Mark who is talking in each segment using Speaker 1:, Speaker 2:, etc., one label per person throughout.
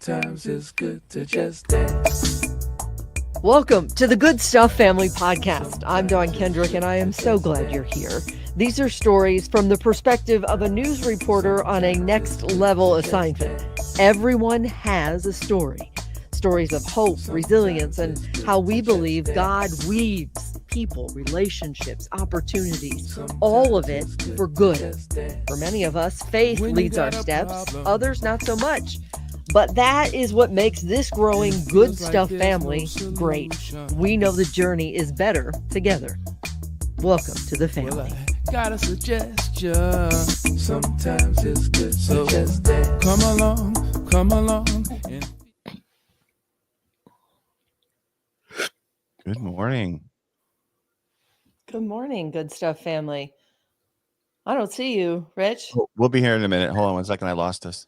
Speaker 1: Sometimes it's good to just dance.
Speaker 2: Welcome to the Good Stuff Family Podcast. I'm Dawn Kendrick, and I am so glad you're here. These are stories from the perspective of a news reporter on a next-level assignment. Everyone has a story. Stories of hope, resilience, and how we believe God weaves people, relationships, opportunities, all of it for good. For many of us, faith leads our steps, others not so much. But that is what makes this growing Good Stuff family great. We know the journey is better together. Welcome to the family.
Speaker 1: Got a suggestion. Sometimes it's good to just dance. Come along.
Speaker 3: Good morning.
Speaker 2: Good morning, Good Stuff family. I don't see you, Rich.
Speaker 3: We'll be here in a minute. Hold on 1 second. I lost us.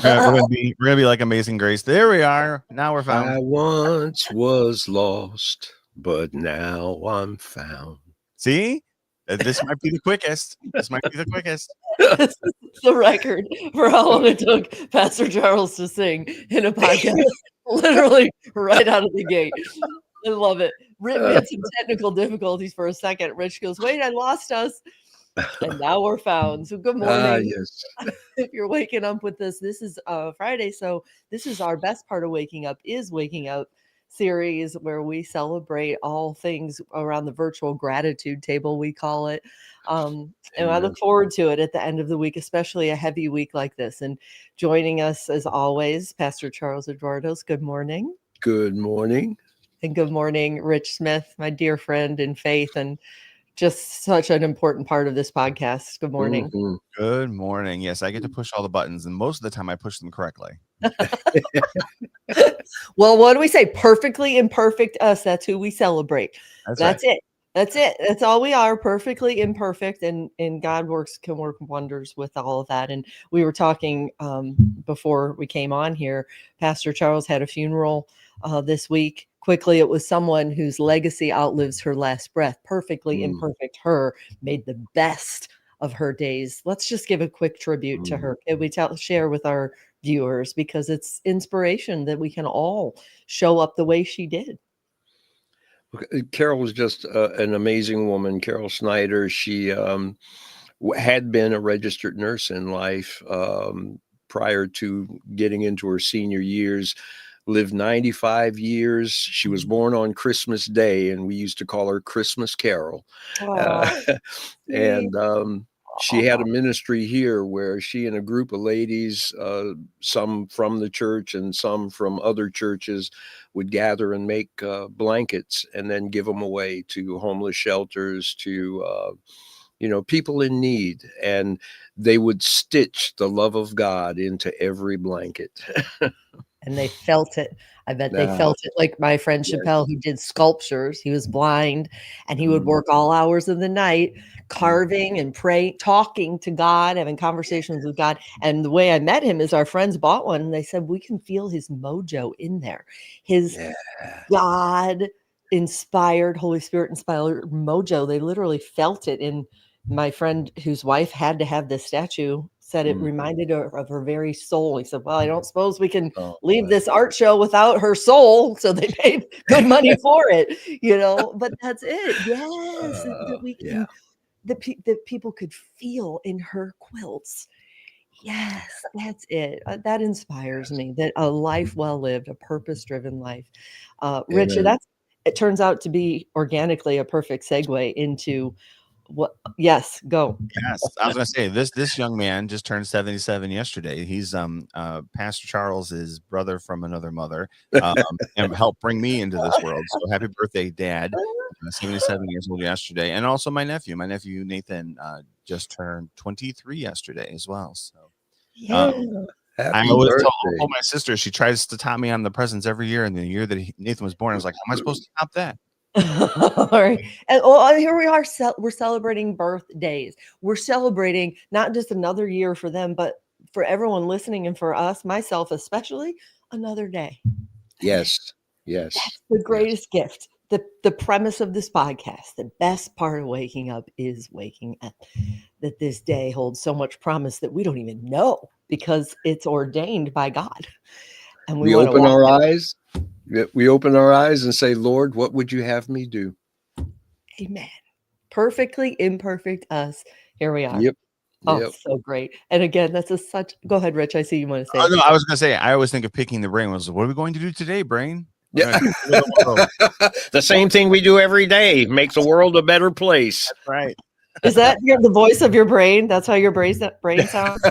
Speaker 3: We're gonna be like Amazing Grace. There we are. Now we're found.
Speaker 4: I once was lost, but now I'm found.
Speaker 3: See? This might be the quickest. This might be the quickest.
Speaker 2: This is the record for how long it took Pastor Charles to sing in a podcast. Literally right out of the gate. I love it. We had some technical difficulties for a second. Rich goes, wait, I lost us. And now we're found. So good morning.
Speaker 4: Yes.
Speaker 2: If you're waking up with this is Friday. So this is our best part of waking up series where we celebrate all things around the virtual gratitude table, we call it. And I look forward to it at the end of the week, especially a heavy week like this. And joining us as always, Pastor Charles Eduardos. Good morning.
Speaker 4: Good morning.
Speaker 2: And good morning, Rich Smith, my dear friend in faith and just such an important part of this podcast. Good morning.
Speaker 4: Mm-hmm.
Speaker 3: Good morning. Yes, I get to push all the buttons, and most of the time I push them correctly.
Speaker 2: Well, what do we say? Perfectly imperfect us. That's who we celebrate. That's
Speaker 3: right.
Speaker 2: it. That's it. That's all we are, perfectly imperfect. And God can work wonders with all of that. And we were talking before we came on here. Pastor Charles had a funeral this week. Quickly, it was someone whose legacy outlives her last breath. Perfectly imperfect her made the best of her days. Let's just give a quick tribute to her. Can we share with our viewers, because it's inspiration that we can all show up the way she did.
Speaker 4: Carol was just an amazing woman. Carol Snyder. She had been a registered nurse in life prior to getting into her senior years. Lived 95 years. She was born on Christmas Day, and we used to call her Christmas Carol. She had a ministry here where she and a group of ladies, some from the church and some from other churches, would gather and make blankets and then give them away to homeless shelters, to people in need. And they would stitch the love of God into every blanket.
Speaker 2: And they felt it. I bet they felt it. Like my friend Chappelle, who did sculptures. He was blind, and he would work all hours of the night, carving and praying, talking to God, having conversations with God. And the way I met him is our friends bought one, and they said, we can feel his mojo in there. His God inspired, Holy Spirit inspired mojo. They literally felt it. In my friend whose wife had to have this statue said it reminded her of her very soul. He said, well, I don't suppose we can leave this art show without her soul. So they paid good money for it, but that's it. Yes. That we can, that people could feel in her quilts. Yes, that's it. That inspires me, that a life well lived, a purpose-driven life. Richard, it turns out to be organically a perfect segue into what? Yes, go.
Speaker 3: Yes, I was going to say this young man just turned 77 yesterday. He's Pastor Charles's brother from another mother, and helped bring me into this world. So happy birthday, Dad! 77 years old yesterday, and also my nephew Nathan, just turned 23 yesterday as well. So I always told my sister, she tries to top me on the presents every year, and the year that Nathan was born, I was like, how am I supposed to top that?
Speaker 2: All right. And here we are. We're celebrating birthdays. We're celebrating not just another year for them, but for everyone listening, and for us, myself especially, another day.
Speaker 4: Yes.
Speaker 2: That's the greatest gift. The premise of this podcast, the best part of waking up is waking up. That this day holds so much promise that we don't even know because it's ordained by God. And we
Speaker 4: We
Speaker 2: want to
Speaker 4: open
Speaker 2: walk
Speaker 4: our
Speaker 2: in it.
Speaker 4: eyes. We open our eyes and say, Lord, what would you have me do?
Speaker 2: Amen. Perfectly imperfect us. Here we are.
Speaker 4: Yep.
Speaker 2: Oh,
Speaker 4: Yep.
Speaker 2: so great. And again, that's go ahead, Rich. I see you want to say.
Speaker 3: Oh, no, I was going to say, I always think of picking the brain. Was, what are we going to do today, brain? We're
Speaker 4: Yeah.
Speaker 3: gonna take over the world.
Speaker 4: The same thing we do every day makes the world a better place.
Speaker 3: That's right.
Speaker 2: Is that the voice of your brain? That's how your brain sounds?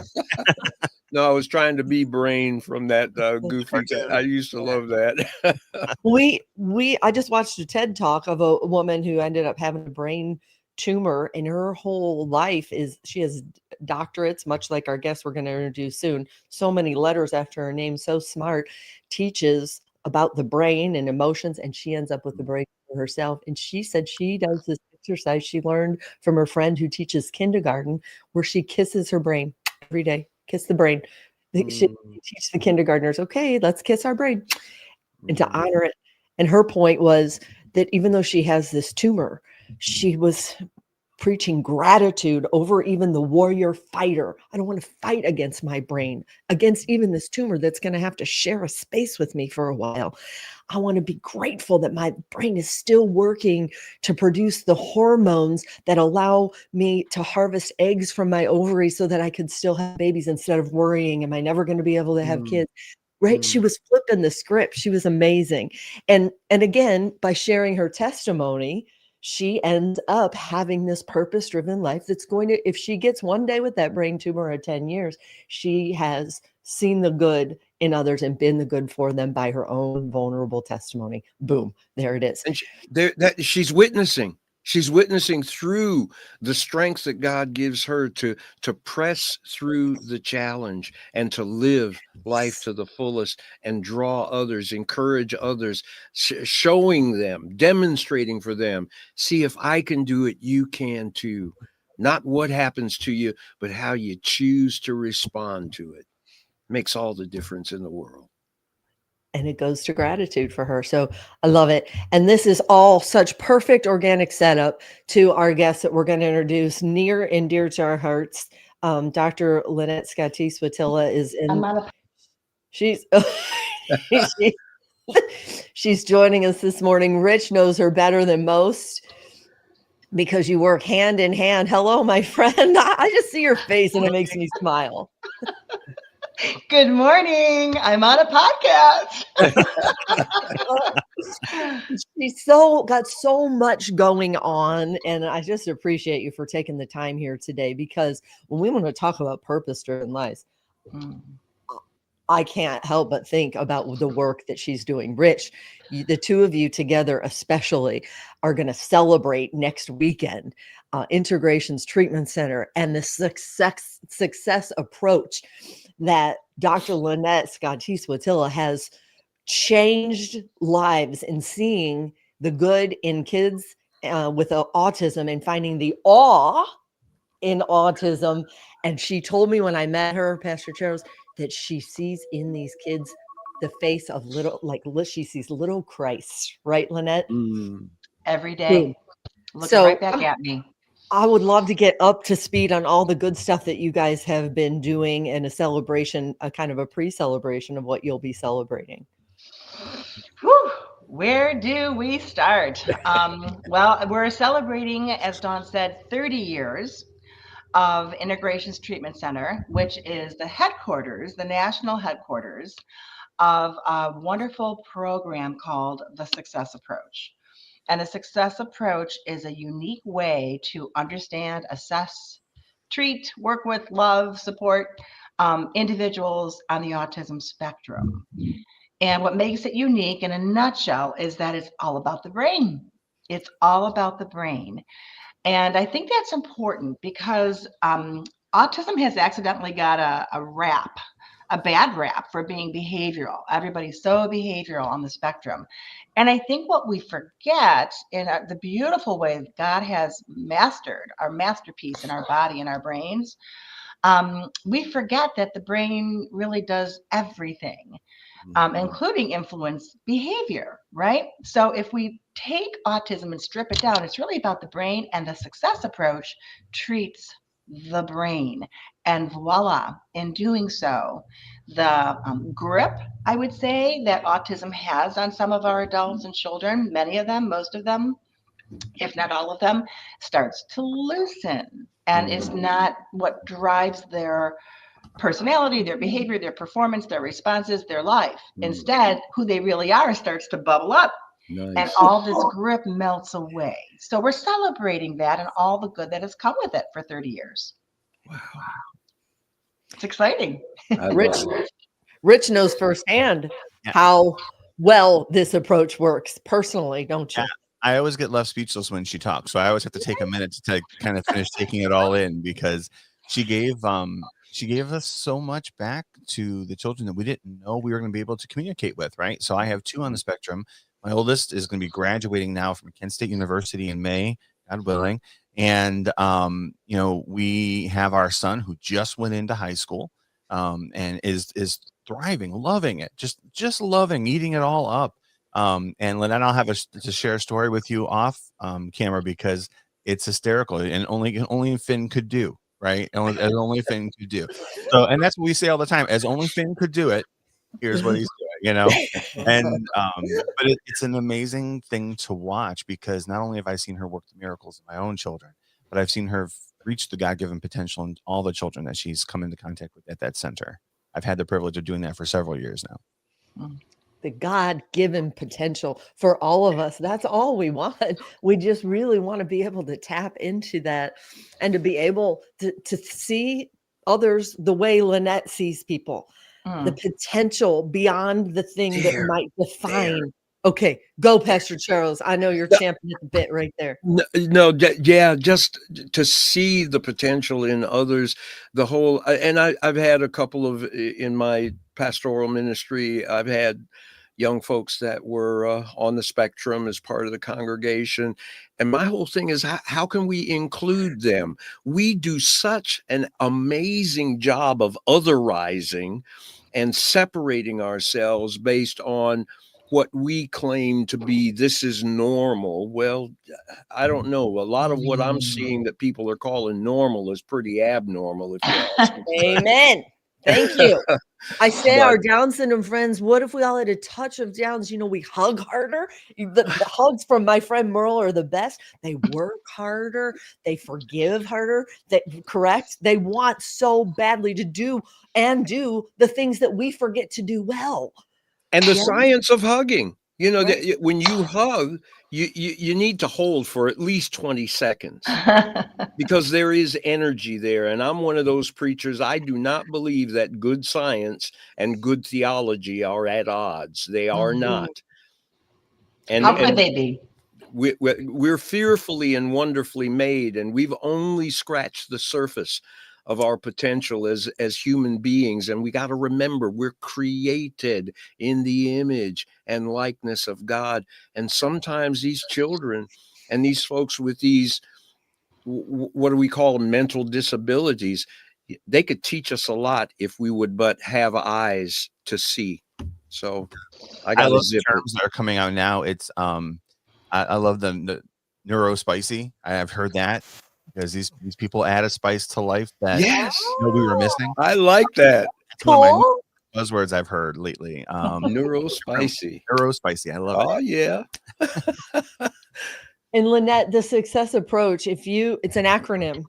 Speaker 4: No, I was trying to be Brain from that goofy.
Speaker 3: Cartoon.
Speaker 4: I used to love that.
Speaker 2: I just watched a TED talk of a woman who ended up having a brain tumor, and her whole life she has doctorates, much like our guest we're going to introduce soon. So many letters after her name, so smart, teaches about the brain and emotions, and she ends up with the brain for herself. And she said she does this exercise she learned from her friend who teaches kindergarten, where she kisses her brain every day. Kiss the brain. She teach the kindergartners, okay, let's kiss our brain, and to honor it. And her point was that even though she has this tumor, she was preaching gratitude over even the warrior fighter. I don't want to fight against my brain, against even this tumor that's going to have to share a space with me for a while. I want to be grateful that my brain is still working to produce the hormones that allow me to harvest eggs from my ovaries so that I could still have babies instead of worrying, am I never going to be able to have kids? Right? She was flipping the script. She was amazing. And again, by sharing her testimony, she ends up having this purpose-driven life that's going to, if she gets one day with that brain tumor at 10 years, she has seen the good in others and been the good for them by her own vulnerable testimony. Boom, there it is.
Speaker 4: And she's witnessing. She's witnessing through the strength that God gives her to press through the challenge and to live life to the fullest and draw others, encourage others, showing them, demonstrating for them. See, if I can do it, you can too. Not what happens to you, but how you choose to respond to it. Makes all the difference in the world.
Speaker 2: And it goes to gratitude for her. So I love it. And this is all such perfect organic setup to our guest that we're going to introduce, near and dear to our hearts. Dr. Lynette Scotese-Wojtila is in. She's she's joining us this morning. Rich knows her better than most because you work hand in hand. Hello, my friend. I just see your face and it makes me smile.
Speaker 5: Good morning. I'm on a podcast.
Speaker 2: She's got so much going on, and I just appreciate you for taking the time here today, because when we want to talk about purpose-driven lives, I can't help but think about the work that she's doing. Rich, the two of you together especially are going to celebrate next weekend Integrations Treatment Center and the success approach that Dr. Lynette Scotese-Wojtila has changed lives in seeing the good in kids with autism and finding the awe in autism. And she told me when I met her, Pastor Charles, that she sees in these kids the face of she sees little Christ, right, Lynette?
Speaker 5: Every day. Looking right back at me.
Speaker 2: I would love to get up to speed on all the good stuff that you guys have been doing, and a celebration, a kind of a pre-celebration of what you'll be celebrating.
Speaker 5: Whew. Where do we start? Well, we're celebrating, as Dawn said, 30 years of Integrations Treatment Center, which is the headquarters, the national headquarters of a wonderful program called the S.U.C.C.E.S.S approach. And the S.U.C.C.E.S.S approach is a unique way to understand, assess, treat, work with, love, support individuals on the autism spectrum. And what makes it unique in a nutshell is that it's all about the brain. It's all about the brain. And I think that's important because autism has accidentally got a bad rap for being behavioral. Everybody's so behavioral on the spectrum. And I think what we forget in the beautiful way that God has mastered our masterpiece in our body and our brains, we forget that the brain really does everything, including influence behavior, right? So if we take autism and strip it down, it's really about the brain, and the S.U.C.C.E.S.S approach treats the brain. And voila, in doing so, the grip, I would say, that autism has on some of our adults and children, many of them, most of them, if not all of them, starts to loosen and is not what drives their personality, their behavior, their performance, their responses, their life. Instead, who they really are starts to bubble up.
Speaker 4: Nice.
Speaker 5: And all this grip melts away. So we're celebrating that and all the good that has come with it for 30 years.
Speaker 4: Wow.
Speaker 5: It's exciting.
Speaker 2: Rich knows firsthand how well this approach works personally, don't you?
Speaker 3: Yeah. I always get left speechless when she talks. So I always have to take a minute to kind of finish taking it all in, because she gave us so much back to the children that we didn't know we were going to be able to communicate with, right? So I have 2 on the spectrum. My oldest is going to be graduating now from Kent State University in May, God willing. And, you know, we have our son who just went into high school, and is thriving, loving it, just loving, eating it all up. And Lynette, I'll have to share a story with you off camera, because it's hysterical and only Finn could do, right? As only Finn could do. So, and that's what we say all the time, as only Finn could do it. Here's what he's doing, you know? And, but it's an amazing thing to watch, because not only have I seen her work the miracles in my own children, but I've seen her reach the God-given potential in all the children that she's come into contact with at that center. I've had the privilege of doing that for several years now.
Speaker 2: The God-given potential for all of us. That's all we want. We just really want to be able to tap into that and to be able to see others the way Lynette sees people. The potential beyond the thing that might define. Okay, go, Pastor Charles. I know you're champing at the bit right there.
Speaker 4: Yeah, just to see the potential in others, the whole, and I've had a couple of, in my pastoral ministry, I've had young folks that were on the spectrum as part of the congregation. And my whole thing is, how can we include them? We do such an amazing job of otherizing and separating ourselves based on what we claim to be, this is normal. Well, I don't know. A lot of what I'm seeing that people are calling normal is pretty abnormal, if you ask me.
Speaker 2: Amen. Thank you. I say our Down syndrome friends, what if we all had a touch of Downs? You know, we hug harder. The hugs from my friend Merle are the best. They work harder. They forgive harder. Correct? They want so badly to do the things that we forget to do well.
Speaker 4: And the science of hugging, you know, that when you hug, you need to hold for at least 20 seconds because there is energy there. And I'm one of those preachers. I do not believe that good science and good theology are at odds. They are not. And
Speaker 5: how could they be?
Speaker 4: We're fearfully and wonderfully made, and we've only scratched the surface of our potential as human beings. And we got to remember, we're created in the image and likeness of God. And sometimes these children and these folks with these, what do we call them, mental disabilities, they could teach us a lot if we would but have eyes to see. So I got
Speaker 3: love the terms that are coming out now. It's I love the neurospicy. I have heard that, because these people add a spice to life that we were missing.
Speaker 4: I like that.
Speaker 3: It's one of my buzzwords I've heard lately.
Speaker 4: Neurospicy.
Speaker 3: Neurospicy. I love it.
Speaker 4: Oh yeah.
Speaker 2: And Lynette, the success approach, it's an acronym.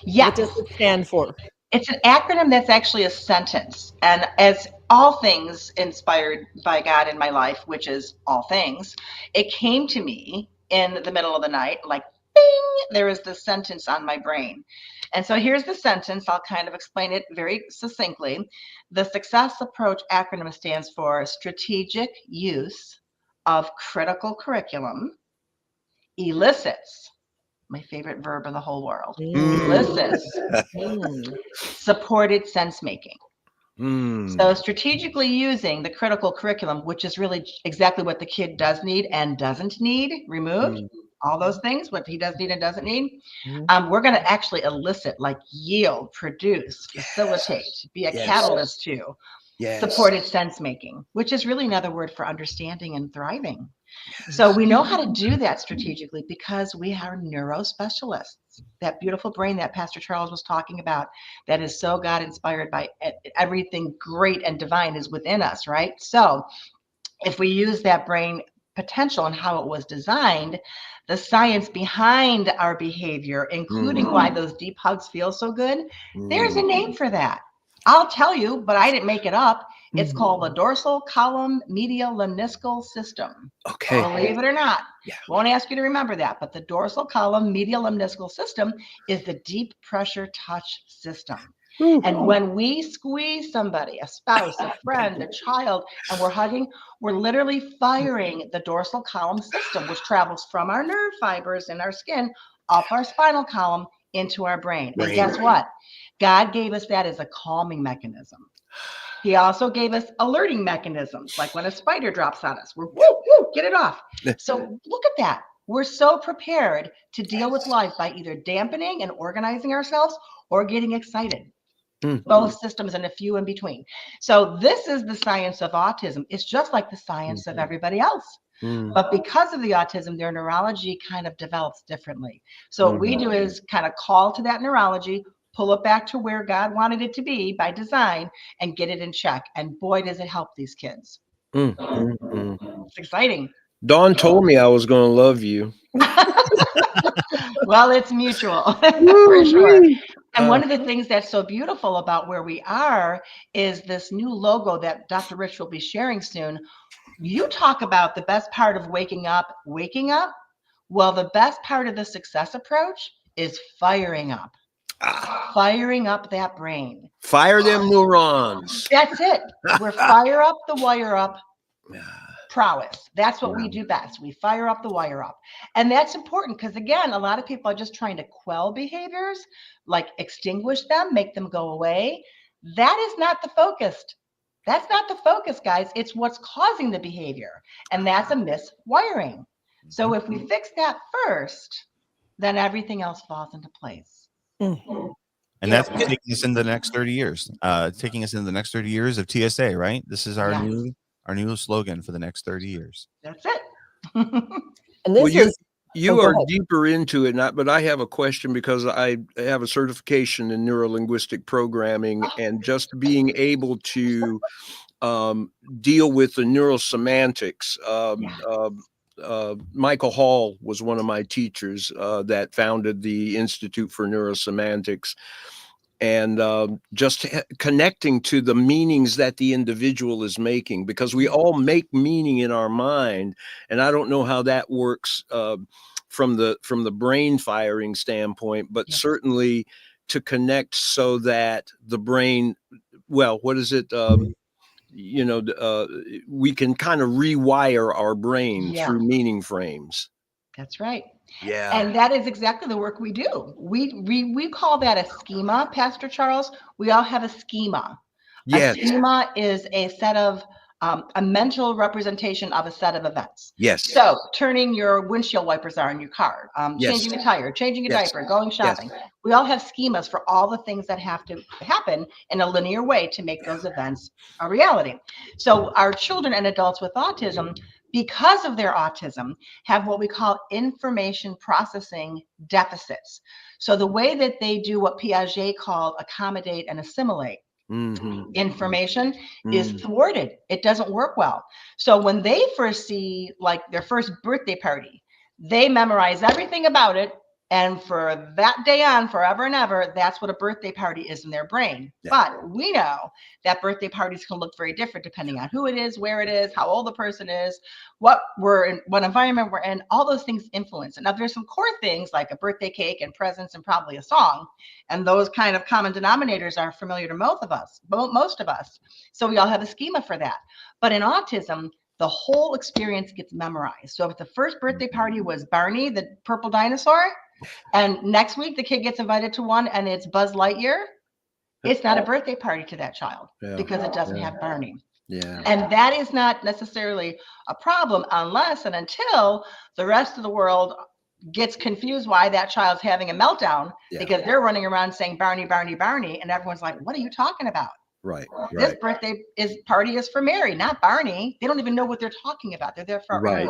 Speaker 5: Yes.
Speaker 2: What does it stand for?
Speaker 5: It's an acronym that's actually a sentence. And as all things inspired by God in my life, which is all things, it came to me in the middle of the night, like, bing, there is this sentence on my brain. And so here's the sentence. I'll kind of explain it very succinctly. The success approach acronym stands for strategic use of critical curriculum elicits, my favorite verb in the whole world, elicits supported sense making. So strategically using the critical curriculum, which is really exactly what the kid does need and doesn't need, removed, all those things, what he does need and doesn't need, we're going to actually elicit, like yield, produce, facilitate, be a catalyst to supported sense making, which is really another word for understanding and thriving. So we know how to do that strategically because we are neurospecialists. That beautiful brain that Pastor Charles was talking about, that is so God inspired by everything great and divine is within us, right? So if we use that brain potential and how it was designed, the science behind our behavior, including why those deep hugs feel so good, there's a name for that. I'll tell you, but I didn't make it up. It's called the dorsal column medial lemniscal system.
Speaker 4: Okay.
Speaker 5: Believe it or not. Won't ask you to remember that, but the dorsal column medial lemniscal system is the deep pressure touch system. And when we squeeze somebody, a spouse, a friend, a child, and we're hugging, we're literally firing the dorsal column system, which travels from our nerve fibers in our skin up our spinal column into our brain. And guess what? God gave us that as a calming mechanism. He also gave us alerting mechanisms, like when a spider drops on us, we're woo, woo, get it off. So look at that. We're so prepared to deal with life by either dampening and organizing ourselves or getting excited. Both systems and a few in between. So this is the science of autism. It's just like the science of everybody else. But because of the autism, their neurology kind of develops differently. So what we do is kind of call to that neurology, pull it back to where God wanted it to be by design, and get it in check. And boy, does it help these kids. It's exciting.
Speaker 4: Dawn told me I was going to love you.
Speaker 5: Well, it's mutual for sure. And one of the things that's so beautiful about where we are is this new logo that Dr. Rich will be sharing soon. You talk about the best part of waking up. Well, the best part of the success approach is firing up. Firing up that brain.
Speaker 4: Fire them neurons.
Speaker 5: That's it. We're fire up the wire up prowess. That's what we do best. We fire up the wire up. And that's important because, again, a lot of people are just trying to quell behaviors, like extinguish them, make them go away. That is not the focus. That's not the focus, guys. It's what's causing the behavior. And that's a miswiring. So if we fix that first, then everything else falls into place.
Speaker 3: And that's taking us into the next 30 years. Taking us into the next 30 years of TSA, right? This is our new slogan for the next 30 years.
Speaker 5: That's it.
Speaker 2: And this
Speaker 4: you are deeper into it, but I have a question because I have a certification in neuro-linguistic programming, and just being able to deal with the neurosemantics. Michael Hall was one of my teachers that founded the Institute for Neurosemantics. And just connecting to the meanings that the individual is making, because we all make meaning in our mind. And I don't know how that works from the brain firing standpoint, but certainly to connect so that the brain, well, what is it? We can kind of rewire our brain through meaning frames.
Speaker 5: That's right.
Speaker 4: Yeah.
Speaker 5: And that is exactly the work we do. We call that a schema, Pastor Charles. We all have a schema.
Speaker 4: Yes.
Speaker 5: A schema is a set of a mental representation of a set of events.
Speaker 4: Yes.
Speaker 5: So turning your windshield wipers on in your car, changing a tire, changing a diaper, going shopping. Yes. We all have schemas for all the things that have to happen in a linear way to make those events a reality. So our children and adults with autism, because of their autism, have what we call information processing deficits. So the way that they do what Piaget called accommodate and assimilate information is thwarted. It doesn't work well. So when they first see like their first birthday party, they memorize everything about it. And for that day on, forever and ever, that's what a birthday party is in their brain. Yeah. But we know that birthday parties can look very different depending on who it is, where it is, how old the person is, what environment we're in. All those things influence. And now there's some core things like a birthday cake and presents and probably a song. And those kind of common denominators are familiar to most of us. So we all have a schema for that. But in autism, the whole experience gets memorized. So if the first birthday party was Barney, the purple dinosaur, and next week the kid gets invited to one and it's Buzz Lightyear, it's not a birthday party to that child because it doesn't have Barney. Yeah. And that is not necessarily a problem unless and until the rest of the world gets confused why that child's having a meltdown because they're running around saying Barney, Barney, Barney. And everyone's like, what are you talking about?
Speaker 4: Right.
Speaker 5: This birthday party is for Mary, not Barney. They don't even know what they're talking about. They're there for
Speaker 4: Right.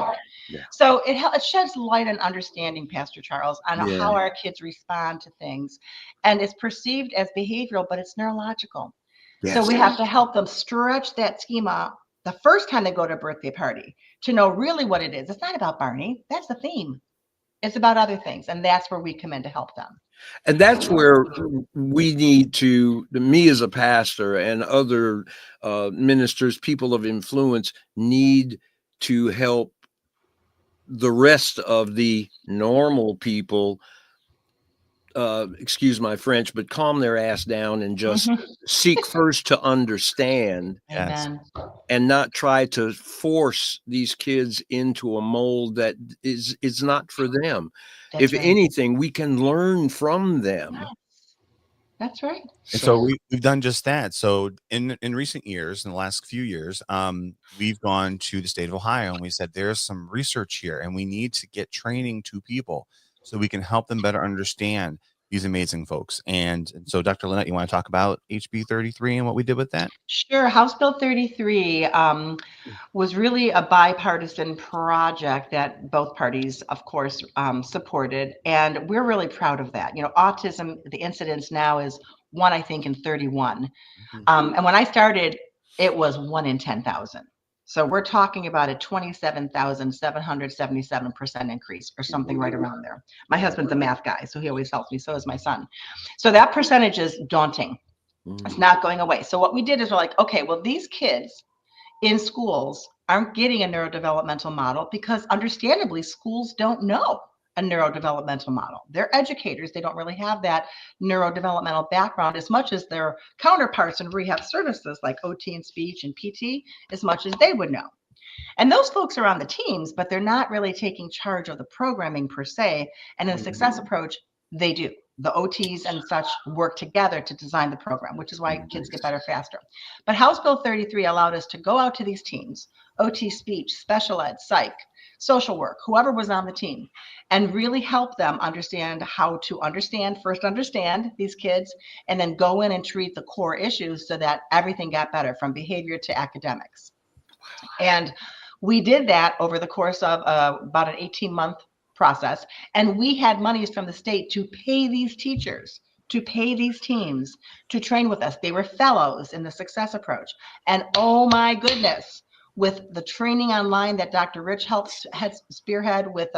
Speaker 5: Yeah. So it sheds light and understanding, Pastor Charles, on how our kids respond to things. And it's perceived as behavioral, but it's neurological. Yes. So we have to help them stretch that schema the first time they go to a birthday party to know really what it is. It's not about Barney. That's the theme. It's about other things. And that's where we come in to help them.
Speaker 4: And that's where we need to, me as a pastor and other ministers, people of influence, need to help the rest of the normal people, excuse my French, but calm their ass down and just seek first to understand.
Speaker 5: Amen.
Speaker 4: And not try to force these kids into a mold that is not for them. That's if anything, we can learn from them.
Speaker 5: That's right.
Speaker 3: And so we've done just that. So in recent years, in the last few years, we've gone to the state of Ohio and we said, there's some research here and we need to get training to people so we can help them better understand these amazing folks. And so Dr. Lynette, you want to talk about HB 33 and what we did with that?
Speaker 5: Sure. House Bill 33 was really a bipartisan project that both parties, of course, supported. And we're really proud of that. You know, autism, the incidence now is 1, I think, in 31. And when I started, it was 1 in 10,000. So we're talking about a 27,777% increase or something right around there. My husband's a math guy, so he always helps me. So is my son. So that percentage is daunting. It's not going away. So what we did is we're like, okay, well, these kids in schools aren't getting a neurodevelopmental model because understandably, schools don't know a neurodevelopmental model. They're educators. They don't really have that neurodevelopmental background as much as their counterparts in rehab services like OT and speech and PT, as much as they would know. And those folks are on the teams, but they're not really taking charge of the programming per se. And in a success approach, they do. The OTs and such work together to design the program, which is why kids get better faster. But House Bill 33 allowed us to go out to these teams, OT speech, special ed, psych, social work, whoever was on the team, and really help them understand how to first understand these kids, and then go in and treat the core issues so that everything got better from behavior to academics. And we did that over the course of about an 18-month process. And we had monies from the state to pay these teachers, to pay these teams, to train with us. They were fellows in the success approach. And oh my goodness, with the training online that Dr. Rich helps spearhead with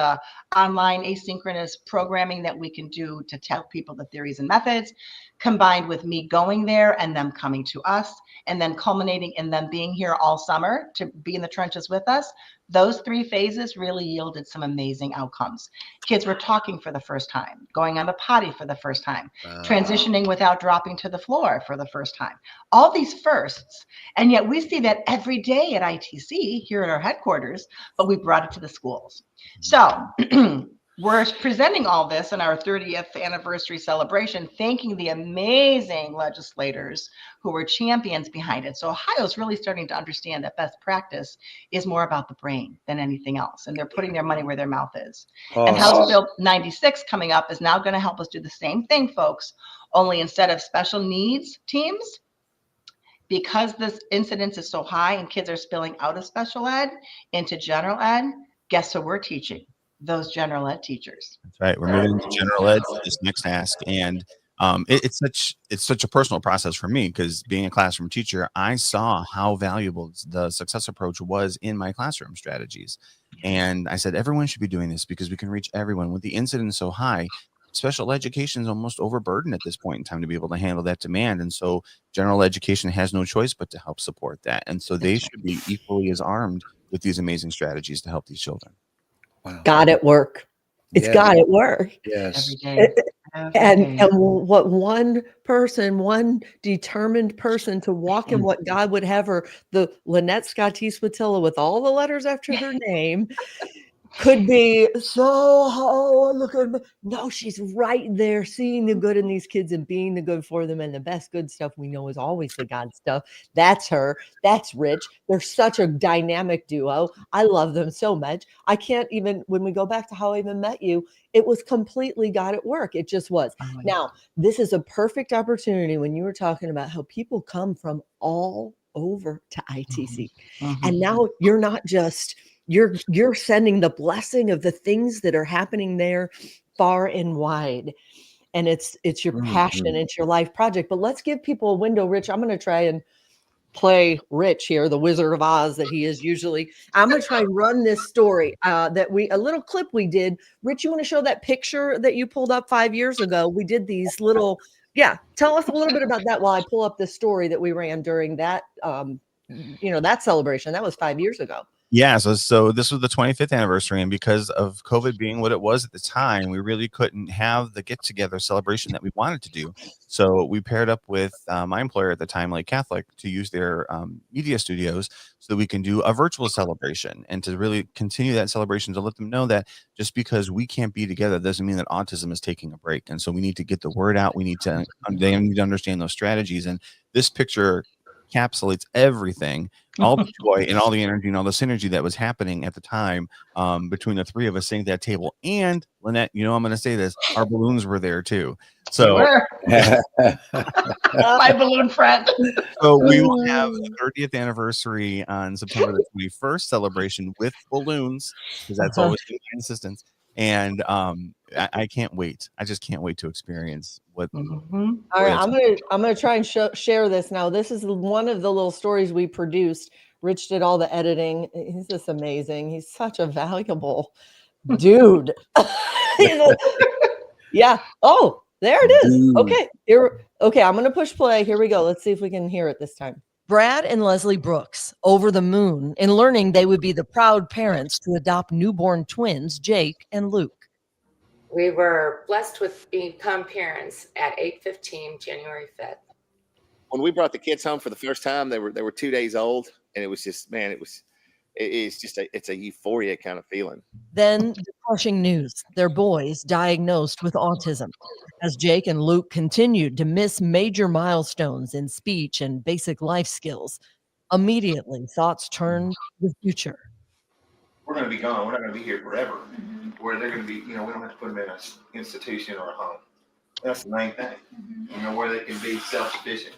Speaker 5: online asynchronous programming that we can do to tell people the theories and methods, combined with me going there and them coming to us, and then culminating in them being here all summer to be in the trenches with us, those 3 phases really yielded some amazing outcomes. Kids were talking for the first time, going on the potty for the first time, transitioning without dropping to the floor for the first time. All these firsts, and yet we see that every day at ITC here at our headquarters, but we brought it to the schools. So we're presenting all this in our 30th anniversary celebration, thanking the amazing legislators who were champions behind it. So Ohio's really starting to understand that best practice is more about the brain than anything else. And they're putting their money where their mouth is. And House Bill 96 coming up is now going to help us do the same thing, folks, only instead of special needs teams, because this incidence is so high and kids are spilling out of special ed into general ed, guess who we're teaching? Those general ed teachers.
Speaker 3: That's right. We're moving into general ed for this next ask. And it's such a personal process for me because being a classroom teacher, I saw how valuable the success approach was in my classroom strategies. And I said, everyone should be doing this because we can reach everyone. With the incidence so high, special education is almost overburdened at this point in time to be able to handle that demand. And so general education has no choice but to help support that. And so they should be equally as armed with these amazing strategies to help these children.
Speaker 2: Wow. God at work. It's God at work.
Speaker 4: Yes.
Speaker 2: Every day. And what one determined person to walk in what God would have her, the Lynette Scotese-Wojtila with all the letters after her name, could be so, oh, look at me. No, she's right there seeing the good in these kids and being the good for them. And the best good stuff we know is always the God stuff. That's her. That's Rich. They're such a dynamic duo. I love them so much. I can't even, when we go back to how I even met you, it was completely God at work. It just was. Now, this is a perfect opportunity when you were talking about how people come from all over to ITC. And now you're not just, you're sending the blessing of the things that are happening there far and wide. And it's your passion, it's your life project. But let's give people a window, Rich. I'm going to try and play Rich here, the Wizard of Oz that he is usually. I'm going to try and run this story a little clip we did. Rich, you want to show that picture that you pulled up 5 years ago? We did these little, tell us a little bit about that while I pull up the story that we ran during that, that celebration. That was 5 years ago.
Speaker 3: Yeah, so this was the 25th anniversary, and because of COVID being what it was at the time, we really couldn't have the get-together celebration that we wanted to do. So we paired up with my employer at the time, Lake Catholic, to use their media studios so that we can do a virtual celebration and to really continue that celebration, to let them know that just because we can't be together doesn't mean that autism is taking a break. And so we need to get the word out. They need to understand those strategies. And this picture encapsulates everything, all the joy and all the energy and all the synergy that was happening at the time between the three of us sitting at that table. And Lynette, I'm going to say this, our balloons were there too. So
Speaker 5: my balloon friend.
Speaker 3: So we will have the 30th anniversary on September the 21st celebration with balloons, because that's always been my insistence. And I can't wait. I just can't wait to experience what.
Speaker 2: All right, I'm gonna try and share this now. This is one of the little stories we produced. Rich did all the editing. He's just amazing. He's such a valuable dude. Yeah. Oh, there it is. Okay. Okay. I'm gonna push play. Here we go. Let's see if we can hear it this time. Brad and Leslie Brooks, over the moon in learning they would be the proud parents to adopt newborn twins, Jake and Luke.
Speaker 6: We were blessed with become parents at 8/15, January 5th.
Speaker 7: When we brought the kids home for the first time, they were 2 days old, and it was just, man, it's a euphoria kind of feeling.
Speaker 2: Then the crushing news: their boys diagnosed with autism. As Jake and Luke continued to miss major milestones in speech and basic life skills, immediately thoughts turned to the future.
Speaker 8: We're going to be gone. We're not going to be here forever. Where they're going to be, we don't have to put them in an institution or a home. That's the main thing. Where they can be self-sufficient.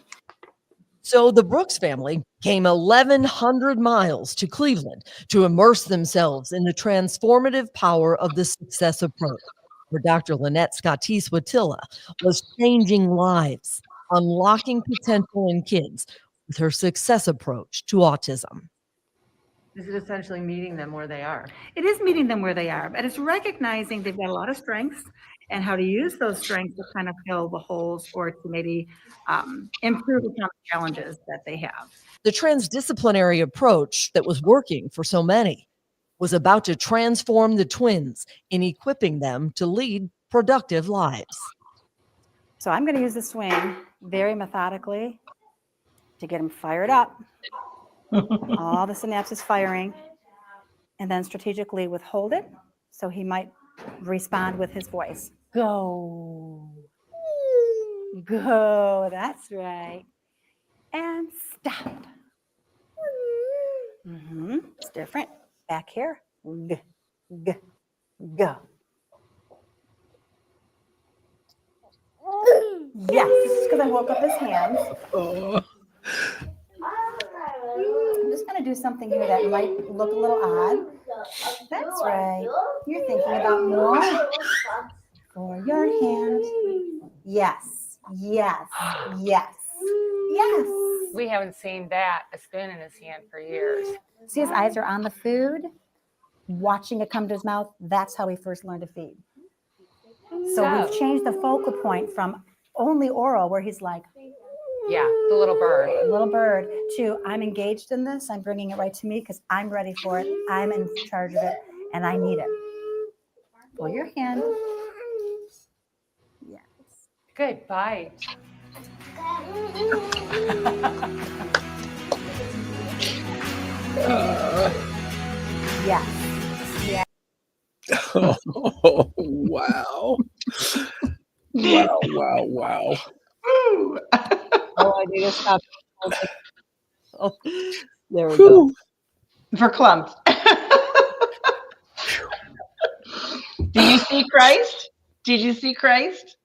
Speaker 2: So the Brooks family came 1,100 miles to Cleveland to immerse themselves in the transformative power of the S.U.C.C.E.S.S approach, where Dr. Lynette Scotese-Wojtila was changing lives, unlocking potential in kids with her S.U.C.C.E.S.S approach to autism. This is essentially meeting them where they are.
Speaker 9: It is meeting them where they are, but it's recognizing they've got a lot of strengths and how to use those strengths to kind of fill the holes or to maybe improve upon the challenges that they have.
Speaker 2: The transdisciplinary approach that was working for so many was about to transform the twins in equipping them to lead productive lives.
Speaker 9: So I'm going to use the swing very methodically to get them fired up. All the synapses firing, and then strategically withhold it so he might respond with his voice. Go. Go. That's right. And stop. It's different. Back here. G, g, go. Yes, because I woke up his hands. I'm just going to do something here that might look a little odd. That's right. You're thinking about more for your hand. Yes, yes, yes, yes.
Speaker 6: We haven't seen a spoon in his hand for years.
Speaker 9: See, his eyes are on the food, watching it come to his mouth. That's how he first learned to feed. So we've changed the focal point from only oral, where he's like,
Speaker 6: yeah, the little bird,
Speaker 9: to I'm engaged in this. I'm bringing it right to me because I'm ready for it. I'm in charge of it and I need it. Pull your hand. Yes.
Speaker 6: Good bite.
Speaker 9: Yes. Yeah.
Speaker 4: Oh, wow. Wow.
Speaker 5: Woo.
Speaker 2: Oh, I need to stop. Oh, there we go.
Speaker 4: Whew.
Speaker 5: For clumps. Do you see Christ? Did you see Christ?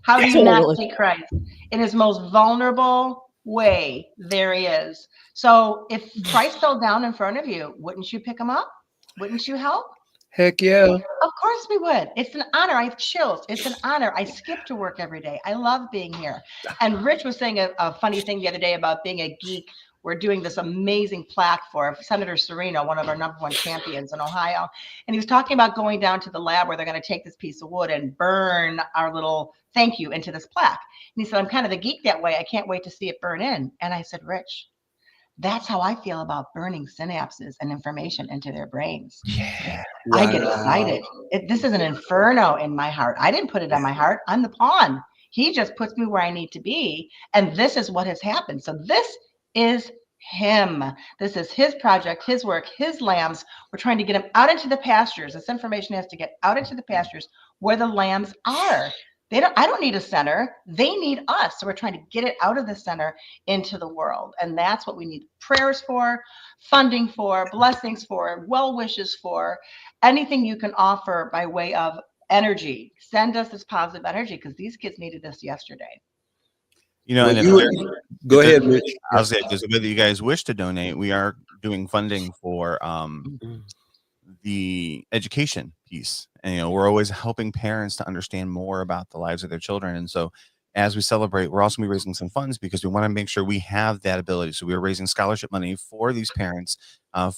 Speaker 5: How do you not
Speaker 2: Totally.
Speaker 5: see Christ? In his most vulnerable way, there he is. So if Christ fell down in front of you, wouldn't you pick him up? Wouldn't you help?
Speaker 4: Heck yeah.
Speaker 5: Of course we would. It's an honor. I have chills. It's an honor. I skip to work every day. I love being here. And Rich was saying a funny thing the other day about being a geek. We're doing this amazing plaque for Senator Serino, one of our #1 champions in Ohio. And he was talking about going down to the lab where they're going to take this piece of wood and burn our little thank you into this plaque. And he said, I'm kind of a geek that way. I can't wait to see it burn in. And I said, Rich, that's how I feel about burning synapses and information into their brains.
Speaker 4: Yeah.
Speaker 5: I get excited. This is an inferno in my heart. I didn't put it on my heart. I'm the pawn. He just puts me where I need to be. And this is what has happened. So this is him. This is his project, his work, his lambs. We're trying to get him out into the pastures. This information has to get out into the pastures where the lambs are. I don't need a center. They need us. So we're trying to get it out of the center into the world. And that's what we need prayers for, funding for, blessings for, well wishes for, anything you can offer by way of energy. Send us this positive energy because these kids needed this yesterday.
Speaker 3: You know,
Speaker 4: Well,
Speaker 3: and
Speaker 4: go ahead, Rich.
Speaker 3: I'll say, whether you guys wish to donate, we are doing funding for the education piece. And, you know, we're always helping parents to understand more about the lives of their children. And so as we celebrate, we're also going to be raising some funds because we want to make sure we have that ability. So we're raising scholarship money for these parents,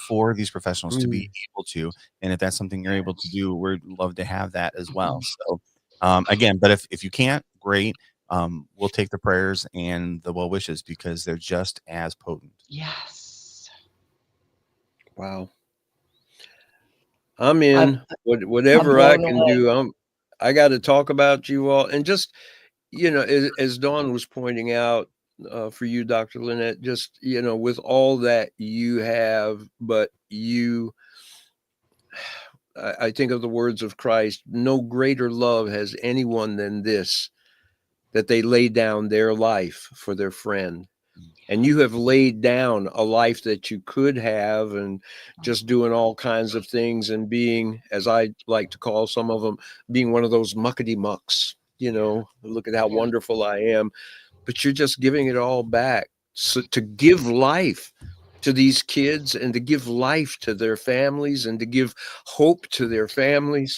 Speaker 3: for these professionals to be able to. And if that's something you're able to do, we'd love to have that as well. So again, but if you can't, great. We'll take the prayers and the well wishes because they're just as potent.
Speaker 5: Yes.
Speaker 4: Wow. I'm in. Whatever I can do. I got to talk about you all. And just, you know, as Dawn was pointing out for you, Dr. Lynette, just, you know, with all that you have, but I think of the words of Christ, no greater love has anyone than this, that they lay down their life for their friend. And you have laid down a life that you could have and just doing all kinds of things and being, as I like to call some of them, being one of those muckety mucks, you know, look at how wonderful I am. But you're just giving it all back. So to give life to these kids and to give life to their families and to give hope to their families.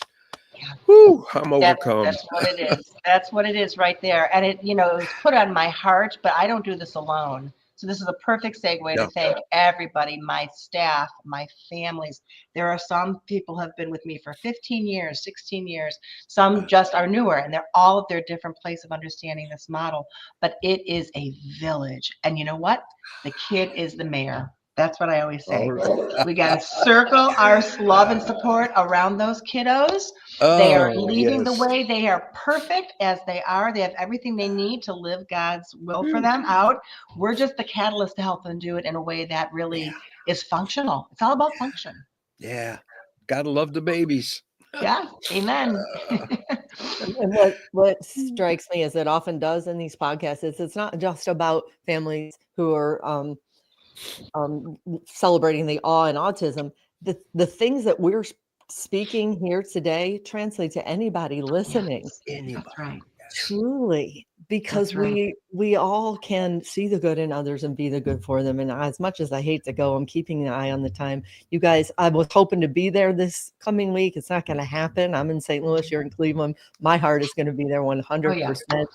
Speaker 4: Whew, I'm overcome.
Speaker 5: That's what it is. That's what it is right there. And it, you know, it was put on my heart, but I don't do this alone. So this is a perfect segue to thank everybody, my staff, my families. There are some people who have been with me for 15 years, 16 years. Some just are newer, and they're all at their different place of understanding this model. But it is a village. And you know what? The kid is the mayor. That's what I always say. We got to circle our love and support around those kiddos. They are leading the way. They are perfect as they are. They have everything they need to live God's will for them out. We're just the catalyst to help them do it in a way that really is functional. It's all about function.
Speaker 4: Yeah. Gotta love the babies.
Speaker 5: Yeah. Amen.
Speaker 2: And what strikes me, as it often does in these podcasts, is it's not just about families who are celebrating the awe and autism. The things that we're speaking here today translate to anybody listening.
Speaker 5: That's right.
Speaker 2: Truly, because we all can see the good in others and be the good for them. And as much as I hate to go, I'm keeping an eye on the time. You guys, I was hoping to be there this coming week. It's not going to happen. I'm in St. Louis. You're in Cleveland. My heart is going to be there 100%.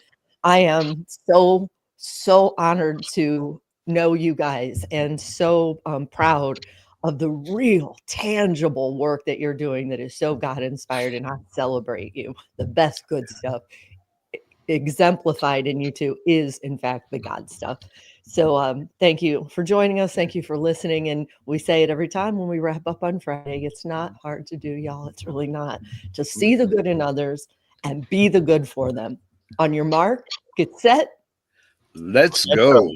Speaker 2: I am so honored to know you guys and so proud of the real tangible work that you're doing that is so God inspired, and I celebrate you. The best good stuff exemplified in you two is in fact the God stuff. So thank you for joining us. Thank you for listening. And we say it every time when we wrap up on Friday. It's not hard to do, y'all. It's really not. To see the good in others and be the good for them. On your mark, get set.
Speaker 4: Let's go.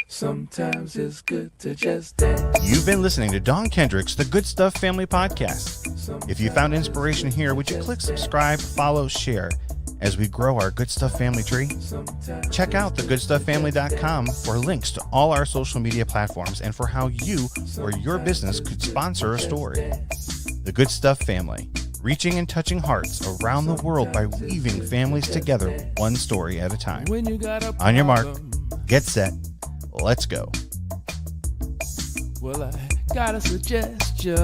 Speaker 1: Sometimes it's good to just dance.
Speaker 3: You've been listening to Don Kendrick's The Good Stuff Family Podcast. If you found inspiration here, would you click subscribe, follow, share as we grow our Good Stuff family tree? Check out thegoodstufffamily.com for links to all our social media platforms and for how you or your business could sponsor a story. The Good Stuff Family, reaching and touching hearts around the world by weaving families together one story at a time. On your mark, get set, let's go.
Speaker 1: Well, I got a suggestion.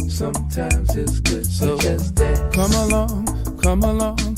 Speaker 1: Sometimes it's good, so just dance. Come along